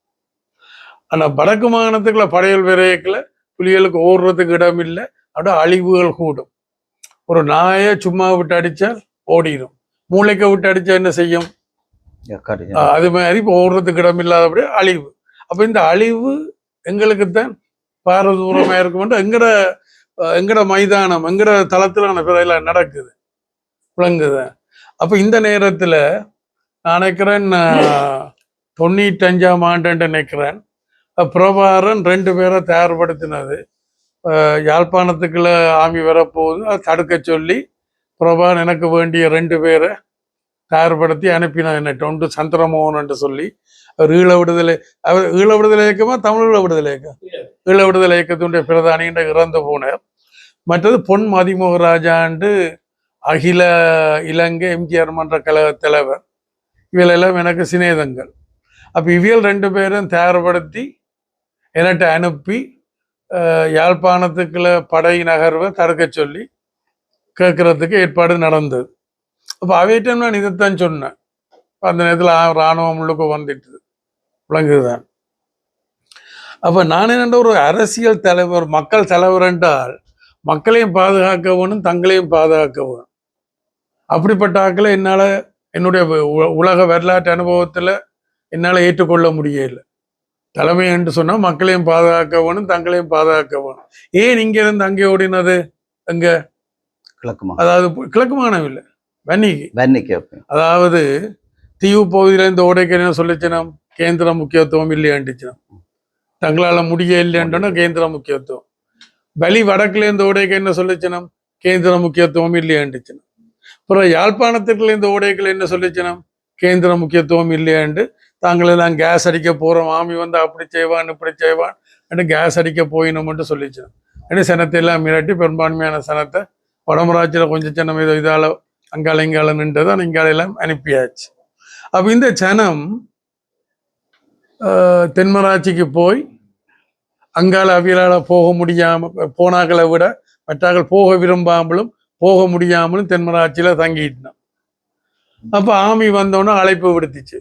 ஆனால் வடக்கு மாகாணத்துக்குள்ள படைகள் விரைக்கல, புலிகளுக்கு ஓடுறதுக்கு இடம் இல்லை, அப்படியே அழிவுகள் கூடும். ஒரு நாயை சும்மா விட்டு அடித்தால் ஓடிடும், மூளைக்க விட்டு அடிச்சா என்ன செய்யும், அது மாதிரி இப்போ ஓடுறதுக்கு இடம் இல்லாதபடி அழிவு. அப்ப இந்த அழிவு எங்களுக்குத்தான் பாரதூரமா இருக்கும். எங்கட மைதானம் எங்கட தளத்துல பிறையில நடக்குது, விளங்குது. அப்ப இந்த நேரத்துல நான் நினைக்கிறேன் 95ஆம் ஆண்டு நினைக்கிறேன், பிரபாகரன் 2 பேரை தயார்படுத்தினது. யாழ்ப்பாணத்துக்குள்ள ஆமி வரப்போகுது, அதை தடுக்க சொல்லி பிரபாகரன் எனக்கு வேண்டிய 2 பேரை தயார்படுத்தி அனுப்பினார். என்ன ஒன்று சந்திரமோகன் என்று சொல்லி, அவர் ஈழ விடுதலை இயக்கமா தமிழீழ விடுதலை இயக்கம், ஈழ விடுதலை இயக்கத்தினுடைய பிரதானி என்று இறந்து போனார். மற்றது பொன் மதிமோகராஜாண்டு அகில இலங்கை எம்ஜிஆர் மன்ற கழக தலைவர். இவையெல்லாம் எனக்கு சிநேதங்கள். அப்போ இவியல் 2 பேரும் தயார்படுத்தி என்கிட்ட அனுப்பி யாழ்ப்பாணத்துக்குள்ள படை நகர்வை தடுக்க சொல்லி கேட்கறதுக்கு ஏற்பாடு நடந்தது. அப்போ அவையிட்ட நான் இதைத்தான் சொன்னேன். அந்த நேரத்தில் இராணுவம் உள்ளுக்கு வந்துட்டுது, விளங்குதுதான். அப்போ நான் என்னென்ற ஒரு அரசியல் தலைவர், மக்கள் தலைவர் என்றால் மக்களையும் பாதுகாக்க வேணும், தங்களையும் பாதுகாக்க வேணும். அப்படிப்பட்ட ஆக்களை என்னால் என்னுடைய உலக வரலாற்று அனுபவத்தில் என்னால் ஏற்றுக்கொள்ள முடியல. தலைமை என்று சொன்னால் மக்களையும் பாதுகாக்க வேணும், தங்களையும் பாதுகாக்க வேணும். ஏன் இங்கிருந்து அங்கே ஓடினது? எங்க அதாவது கிழக்கு மாகாணம் இல்லை, வன்னிக்கு. அதாவது தீவு பகுதியில இந்த ஓடைக்கு என்ன சொல்லிச்சினோம், கேந்திர முக்கியத்துவம் இல்லையாண்டுச்சினோம். தங்களால் முடிய இல்லையாண்டோன்னா கேந்திர முக்கியத்துவம். வலி வடக்குல இந்த ஓடைக்கு என்ன சொல்லிச்சினோம், கேந்திர முக்கியத்துவம் இல்லையாண்டுச்சினோம். அப்புறம் யாழ்ப்பாணத்துக்குள்ள இந்த ஓடைகள் என்ன சொல்லிச்சினோம், கேந்திர முக்கியத்துவம் இல்லையாண்டு. தாங்களெல்லாம் கேஸ் அடிக்க போகிறோம், மாமி அப்படி செய்வான் இப்படி செய்வான் கேஸ் அடிக்க போயினோம்ட்டு சொல்லிச்சினோம். சனத்தை எல்லாம் மிரட்டி பெரும்பான்மையான சனத்தை வடமராட்சியில் கொஞ்சம் சனம் இதால் அங்கால இங்கால நின்றது, ஆனால் இங்காலையெல்லாம் அனுப்பியாச்சு. அப்போ இந்த சனம் தென்மராட்சிக்கு போய் அங்கால அவியலால் போக முடியாமல், போனாக்களை விட மற்றாக்கள் போக விரும்பாமலும் போக முடியாமலும் தென்மராட்சியில் தங்கிட்டோம். அப்போ ஆமி வந்தோன்னே அழைப்பு விடுத்துச்சு.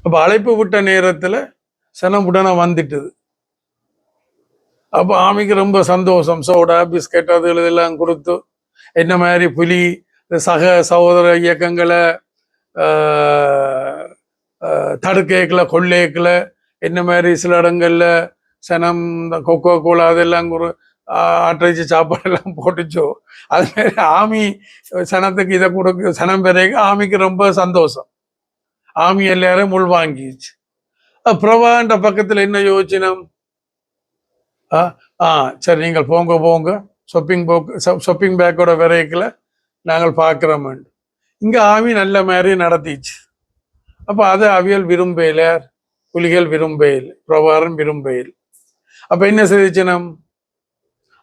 அப்போ அழைப்பு விட்ட நேரத்தில் சனம் உடனே வந்துட்டுது. அப்போ ஆமிக்கு ரொம்ப சந்தோஷம், சோடா பிஸ்கட் அது இதெல்லாம் கொடுத்து என்ன மாதிரி புலி சக சகோதர இயக்கங்களை தடுக்கல கொள்ளையக்கல, என்ன மாதிரி சில இடங்கள்ல சனம் இந்த கொக்கோ கோலா அதெல்லாம் ஒரு ஆட்டிறைச்சி சாப்பாடெல்லாம் போட்டுச்சோ அது மாதிரி ஆமி சனத்துக்கு இதை கொடுக்க சனம் பிறகு ஆமிக்கு ரொம்ப சந்தோஷம். ஆமி எல்லாரும் உள்வாங்கிச்சு. பிரபான்ற பக்கத்துல என்ன யோசிச்சினம், சரி நீங்கள் போங்க போங்க ஷாப்பிங் பேக்கோட விரைக்கில் நாங்கள் பார்க்குறோம். இங்கே ஆமி நல்ல மாதிரி நடத்திச்சு. அப்போ அது அவியல் விரும்பையில், புலிகள் விரும்பையில், பிரபாரன் விரும்பையில். அப்போ என்ன செய்திச்சு,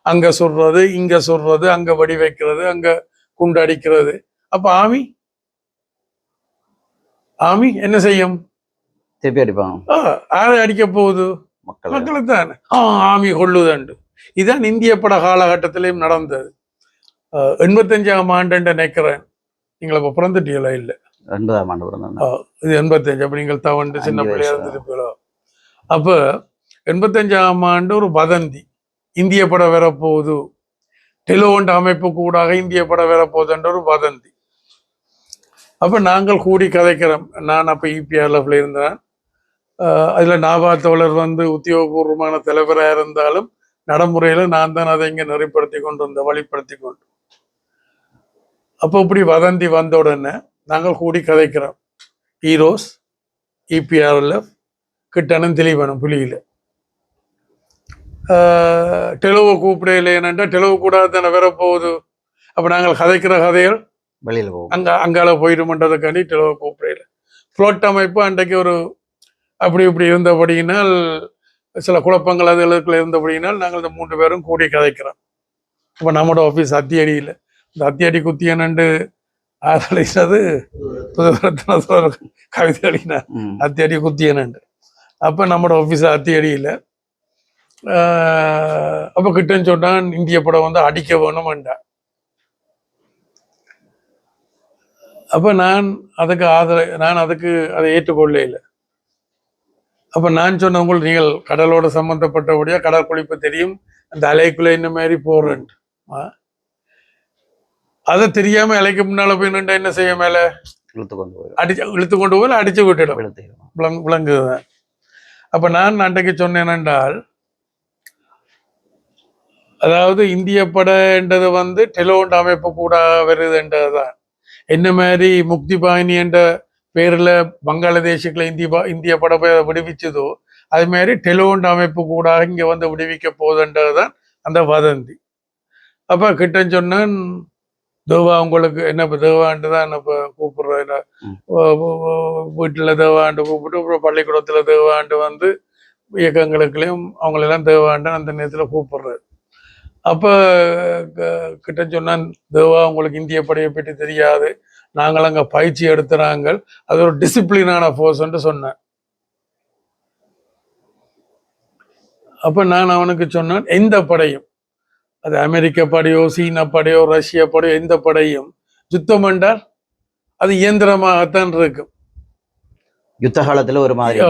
அங்கே சொல்றது இங்கே சொல்றது, அங்கே வடி வைக்கிறது, அங்கே குண்டு அடிக்கிறது. அப்போ ஆமி ஆமி என்ன செய்யும், திருப்பி அடிப்பாங்க. யாரை அடிக்க போகுது, மக்களை தான். ஆமி கொள்ளுதண்டு. இதுதான் இந்திய பட காலகட்டத்திலையும் நடந்தது. 85ஆம் ஆண்டு நினைக்கிறேன். நீங்கள் இப்போ பிறந்துட்டீங்களா? இல்லை, 80ஆம் ஆண்டு பிறந்தேன். இது 85. அப்போ நீங்கள் தவண்டு சின்ன பிள்ளையா இருந்துட்டு. அப்போ 85ஆம் ஆண்டு ஒரு வதந்தி, இந்திய படம் வரப்போகுது, டெலிவோண்ட் அமைப்பு கூடாக இந்திய படம் வரப்போகுதுன்ற ஒரு வதந்தி. அப்போ நாங்கள் கூடி கதைக்கிறோம். நான் அப்போ இபிஆர்எஃப்ல இருந்தேன். அதில் நாபா தோழர் வந்து உத்தியோகபூர்வமான தலைவராக இருந்தாலும் நடைமுறையில் நான் தான் அதை இங்கே நெறிப்படுத்தி கொண்டு வந்தேன், வழிப்படுத்தி கொண்டு. அப்போ இப்படி வதந்தி வந்த உடனே நாங்கள் கூடி கதைக்கிறோம். ஹீரோஸ், இபிஆர்எஃப், கிட்டணும் திலீபனும் புலியில் டெலோவை கூப்பிடையில என்னென்னா டெலோவு கூட தானே வரப்போகுது. அப்போ நாங்கள் கதைக்கிற கதைகள் வெளியில் போகும், அங்கால போயிடுமன்றதுக்காண்டி டெலோவை கூப்பிடையில. ஃப்ளோட் அமைப்பு அன்றைக்கு ஒரு அப்படி இப்படி இருந்தபடியினால், சில குழப்பங்கள் அதுகளுக்குள்ள இருந்தபடியினால் நாங்கள் இந்த 3 பேரும் கூடி கதைக்கிறோம். இப்போ நம்மளோட ஆஃபீஸ் அத்தியடியில், இந்த அத்தியடி குத்தியனண்டு ஆதரிச்சது புதுவரத்தின கவிதை அடினார், அத்தியடி குத்தியனண்டு. அப்போ நம்மளோட ஆஃபீஸ் அத்தியடியில் அப்போ கிட்டன்னு சொன்னான், இந்திய படம் வந்து அடிக்க வேணும்ண்டா. அப்போ நான் அதுக்கு அதை ஏற்றுக்கொள்ள இல்லை. அப்போ நான் சொன்ன, உங்களுக்கு நீங்கள் கடலோட சம்மந்தப்பட்டபடியாக கடற்குளிப்பு தெரியும், அந்த அலைக்குள்ள இந்த மாதிரி போறேன். அதை தெரியாம அலைக்கு முன்னால போய் நின்றா என்ன செய்ய, மேலே இழுத்து கொண்டு போய் அடிச்சு விட்டுடும், விளங்குதுதான். அப்போ நான் அன்றைக்கு சொன்னேன் என்றால், அதாவது இந்திய படன்றது வந்து டெலிவோண்ட் அமைப்பு கூட வருதுன்றதுதான். என்ன மாதிரி முக்தி பாயினி என்ற பேரில் பங்களாதேஷுக்குள்ள இந்திய படம் விடுவிச்சதோ அது மாதிரி டெலிவோண்ட் அமைப்பு கூட இங்கே வந்து விடுவிக்க போகுதுன்றதுதான் அந்த வதந்தி. அப்போ கிட்டன்னு சொன்னான், தேவா உங்களுக்கு என்ன இப்போ தேவாண்டு தான் இப்போ கூப்பிடுறேன், வீட்டில் தேவாண்டு கூப்பிட்டு, அப்புறம் பள்ளிக்கூடத்தில் தேவாண்டு வந்து இயக்கங்களுக்குள்ளேயும் அவங்களெல்லாம் தேவாண்டு அந்த நேரத்தில் கூப்பிடுறாரு. அப்போ கிட்ட சொன்னான், தேவா உங்களுக்கு இந்திய படையை பற்றி தெரியாது, நாங்கள் அங்கே பயிற்சி எடுத்துறாங்க, அது ஒரு டிசிப்ளினான ஃபோர்ஸ்ன்னு சொன்னேன். அப்போ நான் அவனுக்கு சொன்னேன், எந்த படையும், அது அமெரிக்க படையோ சீன படையோ ரஷ்ய படையோ எந்த படையும் யுத்தம் என்றால் அது இயந்திரமாகத்தான் இருக்கும். யுத்த காலத்தில் ஒரு மாதிரி,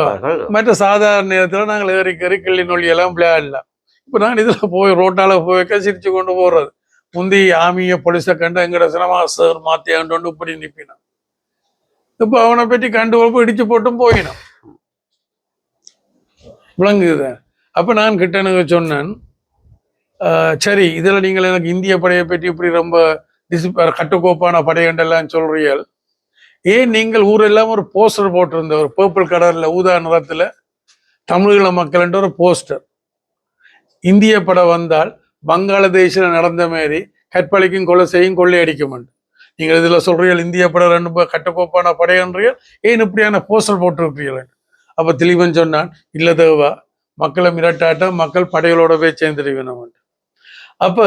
மற்ற சாதாரண நேரத்தில் நாங்கள் ஏறி கிள்ளி நொழியெல்லாம் விளையாடலாம். இப்போ நான் இதில் போய் ரோட்டால் போய் சிரிச்சு கொண்டு போடுறது, முந்தி ஆமிய போலீஸை கண்டு எங்கட சினிமா சார் மாத்தியாண்டு இப்படி நிற்பினான். இப்போ அவனை பற்றி கண்டு போய் இடிச்சு போட்டும் போயினான், விளங்குது. அப்போ நான் கிட்டனுக்கு சொன்னேன், சரி இதில் நீங்கள் எனக்கு இந்திய படையை பற்றி இப்படி ரொம்ப கட்டுக்கோப்பான படையண்டெல்லாம் சொல்றீர்கள், ஏன் நீங்கள் ஊரெல்லாம் ஒரு போஸ்டர் போட்டிருந்த, ஒரு பர்பிள் கலரில் ஊதா நிறத்தில் தமிழீழ மக்கள்ன்ற ஒரு போஸ்டர், இந்திய படம் வந்தால் பங்களாதேஷில் நடந்த மாதிரி கற்பழிக்கும், கொலை செய்யும், கொள்ளையடிக்கும். நீங்கள் இதில் சொல்றீர்கள் இந்திய படம் 2 கட்டுக்கோப்பான படையன்றீர்கள், ஏன் இப்படியான போஸ்டர் போட்டிருக்கிறீர்கள்? அப்போ திலீபன் சொன்னான், இல்லை தேவா, மக்களை மிரட்டாட்டம், மக்கள் படைகளோட போய் சேர்ந்துருக்கணும். அப்போ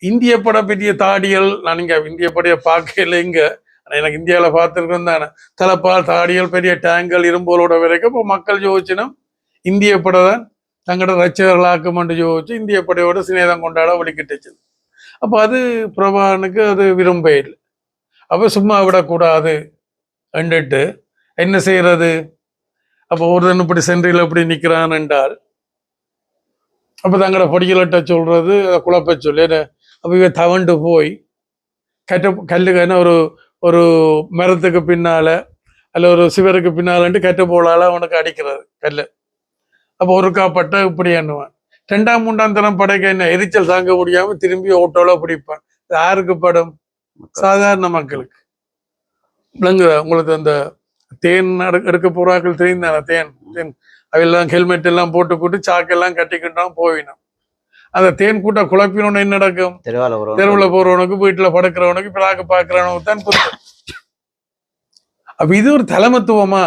இந்திய படம் பெரிய தாடிகள், நான் இங்கே இந்திய படையை பார்க்கல, இங்கே எனக்கு இந்தியாவில் பார்த்துருக்கேன் தானே, தலைப்பால் தாடிகள் பெரிய டேங்கல் இரும்போலோட வரைக்கும். இப்போ மக்கள் யோசிச்சினா இந்திய படம் தான் தங்களோட ரச்சகர்களாக்குமென்று யோசிச்சு இந்திய படையோட சிநேதம் கொண்டாட வலிக்கிட்டுச்சு. அப்போ அது பிரபானுக்கு அது விரும்ப இல்லை. அப்போ சும்மா விடக்கூடாது என்றுட்டு என்ன செய்யறது, அப்போ ஒருத்தன் இப்படி சென்றில் இப்படி நிற்கிறான் என்றால், அப்போ தங்களோட பொடிகளட்ட சொல்றது அதை குழப்ப சொல்லி, அப்போ இவ தவண்டு போய் கல்லுக்கான ஒரு மரத்துக்கு பின்னால அல்ல ஒரு சிவருக்கு பின்னாலன்ட்டு கட்ட போலால அவனுக்கு அடிக்கிறது கல்லு. அப்போ ஒருக்கா பட்ட இப்படி எண்ணுவான். 2ஆம் 3ஆம் தரம் படைக்க என்ன எரிச்சல் தாங்க முடியாம திரும்பி ஓட்டோல பிடிப்பான். யாருக்கு படம்? சாதாரண மக்களுக்கு. விளங்குதா உங்களுக்கு? அந்த தேன் எடுக்க போறாக்கள் தெரிந்தானே, தேன் தேன் அவையெல்லாம் ஹெல்மெட் எல்லாம் போட்டு சாக்கெல்லாம் கட்டிக்கிட்டான் போவினோம். அந்த தேன் கூட்ட குழப்பினோன்னு என்ன நடக்கும்? தெருவில் போறவனுக்கு, வீட்டுல படுக்கிறவனுக்கு, பிளாக்கு பாக்குறவனுக்கு தான் குத்தம். அப்ப இது ஒரு தலைமத்துவமா?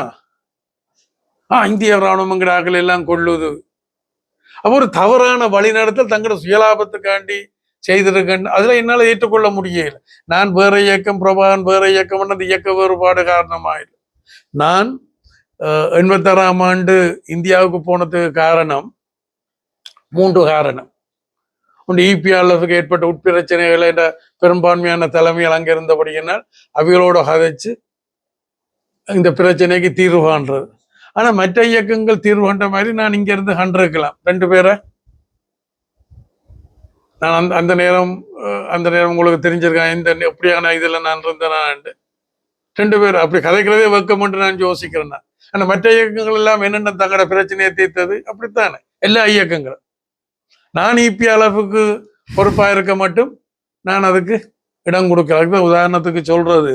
இந்திய ராணுவங்கிறாக்கள் எல்லாம் கொள்ளுது. அப்ப ஒரு தவறான வழிநடத்தல் தங்களோட சுயலாபத்துக்காண்டி செய்திருக்கேன். அதுல என்னால ஏற்றுக்கொள்ள முடியல. நான் வேற இயக்கம், பிரபாகரன் வேற இயக்கம், அந்த இயக்க வேறுபாடு காரணமாயிரு. நான் 86ஆம் ஆண்டு இந்தியாவுக்கு போனதுக்கு காரணம் 3 காரணம். ஒன்று, இபிஆர்எஃப்க்கு ஏற்பட்ட உட்பிரச்சனைகளை பெரும்பான்மையான தலைமையில் அங்கே இருந்தபடியினால் அவைகளோட கதைச்சு இந்த பிரச்சனைக்கு தீர்வு காண்றது. ஆனா மற்ற இயக்கங்கள் தீர்வு கண்ட மாதிரி நான் இங்க இருந்து கண்டிருக்கலாம் 2 பேரை. நான் அந்த நேரம் உங்களுக்கு தெரிஞ்சிருக்கேன் இந்த எப்படியான இதுல நான் இருந்தேன். 2 பேர் அப்படி கதைக்கிறதே வெக்கமென்று நான் யோசிக்கிறேன். ஆனா மற்ற இயக்கங்கள் எல்லாம் என்னென்ன தங்களோட பிரச்சனையை தீர்த்தது அப்படித்தானே எல்லா இயக்கங்களும். நான் இபிஆர்எஃப்க்கு பொறுப்பா இருக்க மட்டும் நான் அதுக்கு இடம் கொடுக்கல. உதாரணத்துக்கு சொல்றது,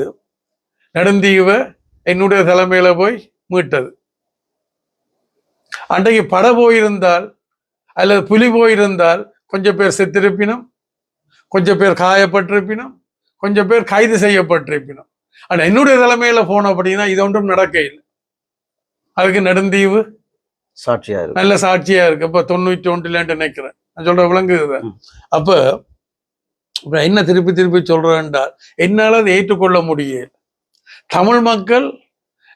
நெடுந்தீவை என்னுடைய தலைமையில போய் மீட்டது. அன்றைக்கு படை போயிருந்தால் அல்லது புலி போயிருந்தால் கொஞ்சம் பேர் செத்திருப்பினும், கொஞ்சம் பேர் காயப்பட்டிருப்பினும், கொஞ்சம் பேர் கைது செய்யப்பட்டிருப்பினும். ஆனா என்னுடைய தலைமையில போன அப்படின்னா இது ஒன்றும் நடக்க இல்லை. அதுக்கு நெடுந்தீவு சாட்சியா இருக்கு, நல்ல சாட்சியா இருக்கு. இப்ப 91 நினைக்கிறேன் நான் சொல்ற விளங்குது. அப்ப என்ன திருப்பி சொல்றேன் என்றால் என்னால் அதை ஏற்றுக்கொள்ள முடியல. தமிழ் மக்கள்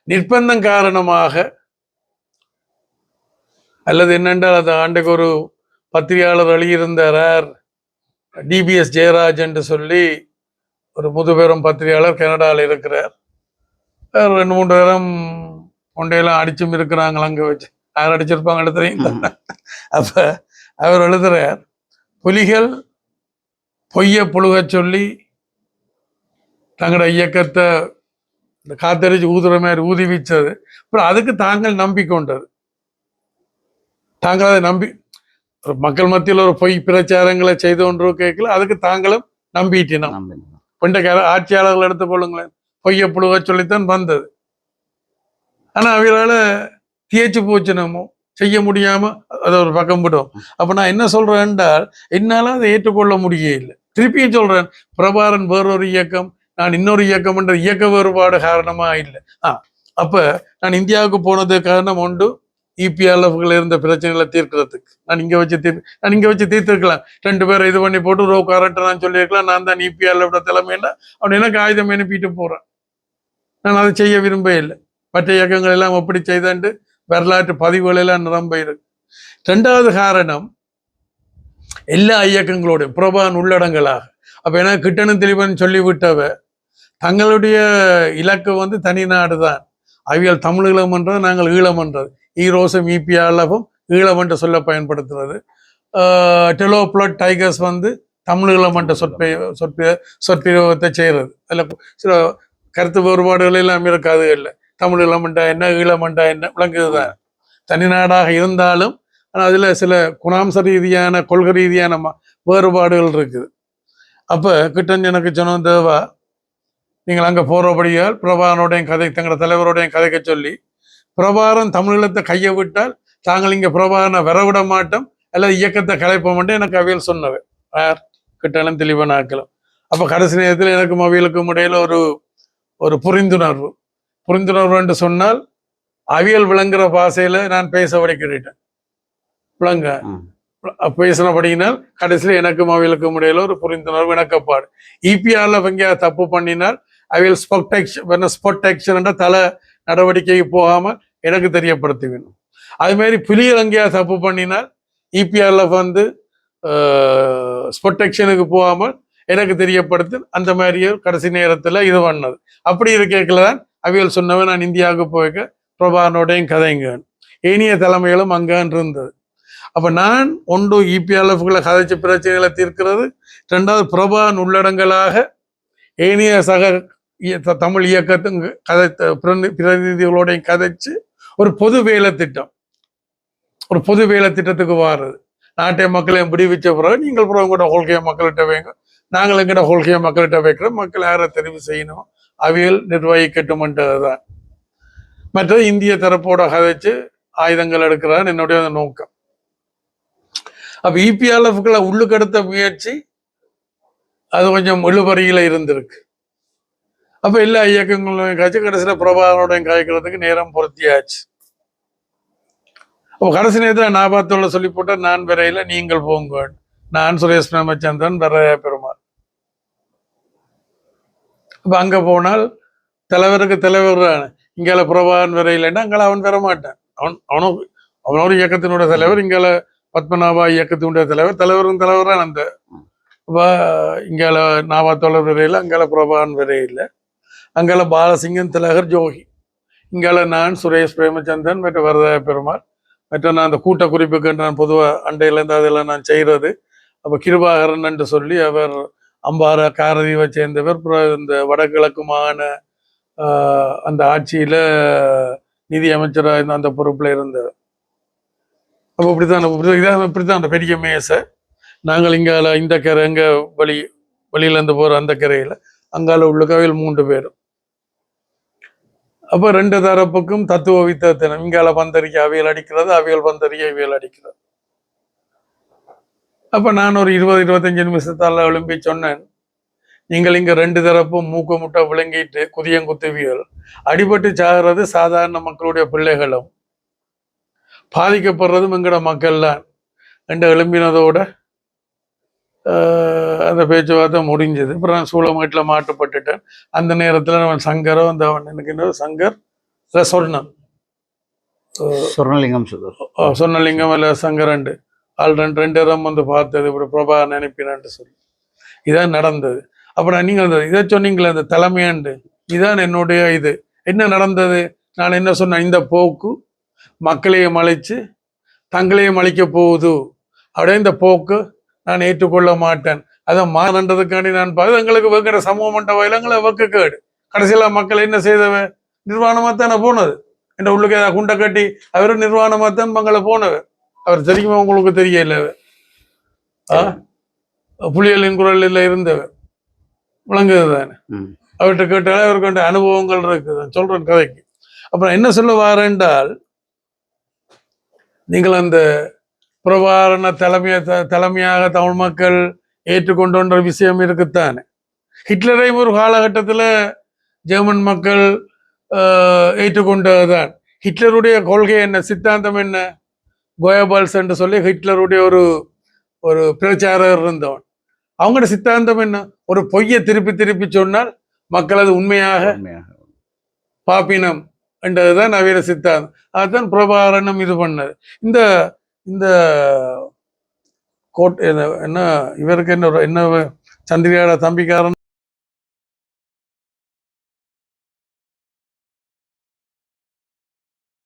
நிர்பந்தம் காரணமாக அல்லது என்னென்றால் அது அன்றைக்கு ஒரு பத்திரிகையாளர் எழுதியிருந்தார், டிபிஎஸ் ஜெயராஜ் என்று சொல்லி ஒரு முதுபெரும் பத்திரிகையாளர் கனடாவில் இருக்கிறார். 2-3 தரம் ஒன்றையெல்லாம் அடிச்சும் இருக்கிறாங்க அங்க வச்சு. யார் அடிச்சிருப்பாங்க தெரியும். அப்ப அவர் எழுதுறார், புலிகள் பொய்ய புழுக சொல்லி தங்களோட இயக்கத்தை காத்தறிச்சு ஊதுற மாதிரி ஊதி வீச்சது. அப்புறம் அதுக்கு தாங்கள் நம்பிக்கொண்டது. தாங்கள் அதை நம்பி மக்கள் மத்தியில் ஒரு பொய் பிரச்சாரங்களை செய்து கொண்டு கேட்கல, அதுக்கு தாங்களும் நம்பிட்டினோம். பண்டைய ஆட்சியாளர்கள் எடுத்துக்கொள்ளுங்களேன், பொய்ய புழுக சொல்லித்தான் வந்தது. ஆனா அவங்களால தேய்ச்சி போச்சு, நம்ம செய்ய முடியாம அதை ஒரு பக்கம் விடும். அப்ப நான் என்ன சொல்றேன் என்றால் என்னால அதை ஏற்றுக்கொள்ள முடியல. திருப்பியும் சொல்றேன், பிரபாகரன் வேறொரு இயக்கம், நான் இன்னொரு இயக்கம் என்ற இயக்க வேறுபாடு காரணமா இல்லை. அப்ப நான் இந்தியாவுக்கு போனது காரணம் உண்டு, இபிஆர்எஃப்கள் இருந்த பிரச்சனைகளை தீர்க்கிறதுக்கு. நான் இங்க வச்சு தீர்த்திருக்கலாம். 2 பேரை இது பண்ணி போட்டு ரோ காரண்ட நான் சொல்லியிருக்கலாம், நான் தான் இபிஆர்எஃப் தலைமைன்னா அவன் எனக்கு ஆயுதம் அனுப்பிட்டு போறேன். நான் அதை செய்ய விரும்ப இல்லை. மற்ற இயக்கங்கள் எல்லாம் எப்படி செய்தாண்டு வரலாற்று பதிவுகள் எல்லாம் நிரம்ப இருக்கு. 2வது காரணம், எல்லா இயக்கங்களோட பிரபான் உள்ளடங்களாக. அப்ப எனக்கு கிட்டணும் தெளிவன் சொல்லிவிட்டவ தங்களுடைய இலக்கு தனி நாடு தான். அவியல் தமிழீழம் என்றது, நாங்கள் ஈழம் என்றது. ஈரோசம் இபிஆர்எஃப்பும் ஈழம் என்று சொல்ல பயன்படுத்துறது. டெலோப்ளட் டைகர்ஸ் தமிழீழம் என்ற சொற்பிரயோகத்தை செய்யறது. அதில் சில கருத்து வேறுபாடுகள் எல்லாம் இருக்காது. இல்லை, தமிழீழம் என்றா என்ன, ஈழம் என்றா என்ன விளங்குதுதான். தனிநாடாக இருந்தாலும் ஆனால் அதுல சில குணாம்ச ரீதியான கொள்கை ரீதியான வேறுபாடுகள் இருக்குது. அப்ப கிட்டன் எனக்கு சொன்ன தேவா, நீங்கள் அங்க போறபடியால் பிரபாகரனுடைய கதை, தங்களோட தலைவருடைய கதைக்க சொல்லி, பிரபாகரன் தமிழீழத்தை கையை விட்டால் தாங்கள் இங்க பிரபாகரனை வரவிட மாட்டோம் அல்லது இயக்கத்தை கலைப்ப மாட்டோம் எனக்கு அவியல் சொன்னவை. யார்? கிட்டனும் தெளிவான ஆக்கலாம். அப்ப கடைசி நேரத்தில் எனக்கும் அவியலுக்கும் இடையில ஒரு புரிந்துணர்வு என்று சொன்னால், அவியல் விளங்குற பாசையில நான் பேச வடிக்கிட்டேன். விளங்க பேசினபடியினால் கடைசியில் எனக்கும் அவியலுக்கும் இடையில ஒரு புரிந்துணர்வு, இணக்கப்பாடு. இபிஆர்எஃப் எங்கேயாவது தப்பு பண்ணினால் அவியல் ஸ்பாட் ஆக்ஷன் என்ற தலை நடவடிக்கைக்கு போகாம எனக்கு தெரியப்படுத்தி வேணும். அது மாதிரி புலிகள் எங்கேயாவது தப்பு பண்ணினால் இபிஆர்எஃப் ஸ்பாட் ஆக்ஷனுக்கு போகாமல் எனக்கு தெரியப்படுத்து. அந்த மாதிரியே கடைசி நேரத்துல இது பண்ணது. அப்படி இருக்கதான் அவியல் சொன்னவன், நான் இந்தியாவுக்கு போய்க்க பிரபாகரனோடையும் கதைங்க, ஏனிய தலைமைகளும் அங்கான் இருந்தது. அப்ப நான் ஒன்று இபிஆர்எஃப்களை கதைச்ச பிரச்சனைகளை தீர்க்கிறது, 2வது பிரபாகரன் உள்ளடங்களாக ஏனிய சக தமிழ் இயக்கத்தின் பிரதிநிதிகளோடையும் கதைச்சு ஒரு பொது வேலை திட்டம். ஒரு பொது வேலை திட்டத்துக்கு வாருது. நாட்டை மக்களையும் விடுவிச்ச பிறகு நீங்கள் பிறகு கூட கொள்கையை மக்கள்கிட்ட வைங்க, நாங்கள் எங்கிட்ட கொள்கையை மக்கள்கிட்ட வைக்கிறோம், மக்கள் யாரை தெரிவு செய்யணும் அவியல் நிர்வகிக்கட்டும்ன்றதுதான். மற்றது இந்திய தரப்போட கதைச்சு ஆயுதங்கள் எடுக்கிறான் என்னுடைய நோக்கம். அப்ப இபிஆர்எஃப்களை உள்ளுக்கு எடுத்த முயற்சி அது கொஞ்சம் இழுபறியில இருந்திருக்கு. அப்ப எல்லா இயக்கங்களும் காய்ச்சி கடைசியில பிரபாகரனுடைய காய்க்கிறதுக்கு நேரம் பொருத்தியாச்சு. அப்போ கடைசி நேரத்தில் நான் பார்த்தோட சொல்லி போட்டா, நான் வரையில நீங்கள் போங்க, நான் சுரேஷ் பிரேமச்சந்திரன் வரைய பெருமாள். அப்ப அங்க போனால் தலைவருக்கு தலைவர் இங்கால பிரபாகரன் வரையிலன்னா அங்கால அவன் வர மாட்டான். அவனோட இயக்கத்தினுடைய தலைவர், இங்கால பத்மநாபா இயக்கத்தினுடைய தலைவர், தலைவரும் அந்த இங்கால நாவாத்தோழர் வரையில, அங்கால பிரபாகரன் வரையில, அங்கால பாலசிங்கன், திலகர், ஜோகி, இங்கால நான் சுரேஷ் பிரேமச்சந்திரன் மற்ற வரதாய பெருமாள். மற்ற நான் அந்த கூட்ட குறிப்புக்கு நான் பொதுவாக அண்டையிலேருந்து அதெல்லாம் நான் செய்கிறது. அப்போ கிருபாகரன் என்று சொல்லி அவர் அம்பார காரதீவை சேர்ந்தவர். இந்த வடகிழக்கு மாகாண அந்த ஆட்சியில் நிதி அமைச்சராக அந்த பொறுப்பில் இருந்தவர். அப்போ இப்படித்தான் அந்த பெரிய மேசை. நாங்கள் இங்கால இந்த கரை எங்கள் வெளியிலேருந்து போகிற அந்த கரையில் அங்கால உள்ள கவையில் 3 பேரும். அப்ப 2 தரப்புக்கும் தத்துவ வித்தத்தினம். இங்கால பந்தறிக்கை அவியல் அடிக்கிறது, அவியல் பந்தறிக்கை இவியல் அடிக்கிறது. அப்ப நான் ஒரு 20-25 நிமிஷத்தால எழும்பி சொன்னேன், நீங்கள் இங்க 2 தரப்பும் மூக்க முட்டை விளங்கிட்டு குதியங்குத்துவியல் அடிபட்டு சாகிறது சாதாரண மக்களுடைய பிள்ளைகளும், பாதிக்கப்படுறதும் எங்கட மக்கள் தான் என்று எழும்பினதோட அந்த பேச்சுவார்த்தை முடிஞ்சது. அப்புறம் நான் சூளமேட்டில் மாட்டுப்பட்டுட்டேன். அந்த நேரத்தில் அவன் சங்கரோ அவன் எனக்கு என்ன சங்கர் சொர்ணலிங்கம் இல்லை சங்கரண்டு ஆள் 2 இடம் வந்து பார்த்தது, இப்படி பிரபா நினைப்பினான்ட்டு சொல்லி இதான் நடந்தது. அப்புறம் நீங்கள் அந்த இதை சொன்னீங்களே அந்த தலைமையாண்டு, இதான் என்னுடைய இது. என்ன நடந்தது? நான் என்ன சொன்னேன், இந்த போக்கு மக்களையும் அழைச்சு தங்களையும் அழிக்க போகுது, அப்படியே இந்த போக்கு நான் ஏற்றுக்கொள்ள மாட்டேன். அதை மாறன்றதுக்காண்டி நான் பார்த்து எங்களுக்கு வைக்கிற சமூக மண்ட வயலங்களை வைக்க கேடு. கடைசியில் மக்கள் என்ன செய்தவ, நிர்வாணமாகத்தானே போனது. என்ற உள்ளுக்கு ஏதாவது குண்டை கட்டி அவரும் நிர்வாணமாகத்தான் மங்களை போனவர். அவர் தெரியுமா உங்களுக்கு தெரியல, புலிகளின் குரலில் இருந்தவர் விளங்குது தானே. அவர்கிட்ட கேட்டாலே அவருக்கு அனுபவங்கள் இருக்குது. சொல்றேன் கதைக்கு. அப்புறம் என்ன சொல்ல வாரென்றால், நீங்கள் அந்த பிரபாகரன தலைமையாக தமிழ் மக்கள் ஏற்றுக்கொண்டோன்ற விஷயம் இருக்குத்தானே. ஹிட்லரையும் ஒரு காலகட்டத்தில் ஜெர்மன் மக்கள் ஏற்றுக்கொண்டதுதான். ஹிட்லருடைய கொள்கை என்ன, சித்தாந்தம் என்ன, கோயபால்ஸ் என்று சொல்லி ஹிட்லருடைய ஒரு பிரச்சாரர் இருந்தவன். அவங்களோட சித்தாந்தம் என்ன, ஒரு பொய்யை திருப்பி திருப்பி சொன்னால் மக்கள் அது உண்மையாக பாப்பினம் என்றதுதான் நவீன சித்தாந்தம். அதுதான் பிரபாகரனும் இது பண்ணது. இந்த இந்த கோட் என்ன இவருக்கு என்ன சந்திரிகாட தம்பிக்காரன்